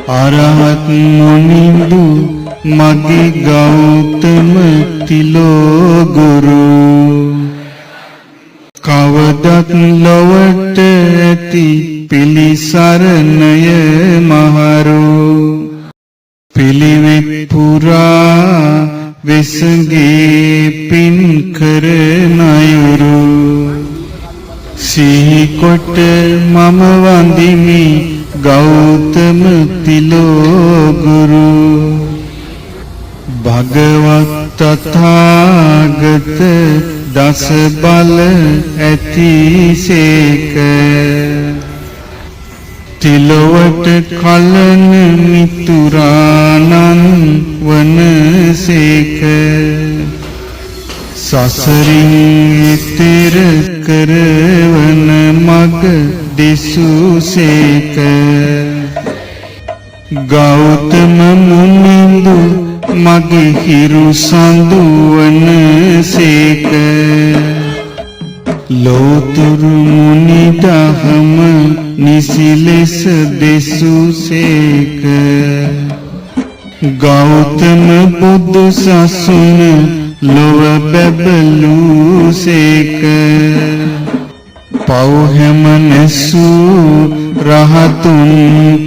අරහත් මුනිඳු මගේ ගෞතම තිලෝ ගුරු කවදත් ලොවට ඇති පිළිසරණය මහරු පිළිවෙත් පුරා වෙසගේ පින් කරන අයුරු සිහිකොට මම වඳිමි ගෞතම තිලෝ ගුරු භගවත් තථාගත දස බල ඇතිසේක තිලොවට කලන මිතුරානන් වනසේක සසරින් ඈතර කරවන මග දෙසුසේක ගෞතම මුනිඳු මගේ හිරු සඳු වනසේක ලෝතුරු මුනි දහම නිසි ලෙස දෙසුසේක ගෞතම බුදු සසුන ලොව බැබලුසේක පෞහෙම නැසූ රහතුන්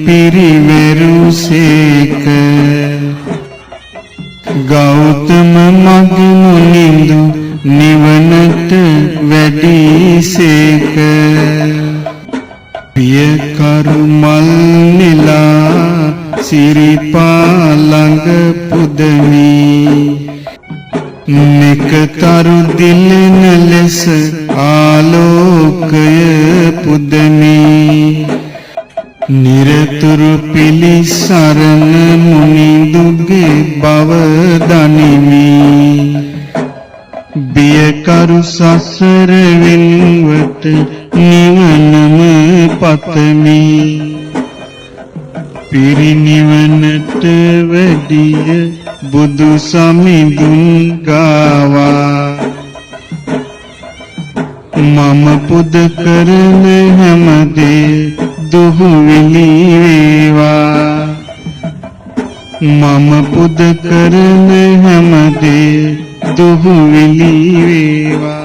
පිරිවරුසේක ගෞතම මගේ මුනිඳු නිවනට වැඩිසේක පියකරු මල් නෙලා සිරිපා ළඟ පුදමි නිකතරු දිලෙන ලෙස ආලෝකය පුදමි නිරතුරු පිළිසරණ මුනිඳුගේ බව දනිමි බියකරු සසර වෙනුවට නිවනම පතමි පිරිනිවනට වැඩිය බුදු සමිඳුන් ගාවා මම පුද කරන හැමදේ දුහුවිලි වේවා මම පුද කරන හැමදේ දුහුවිලි වේවා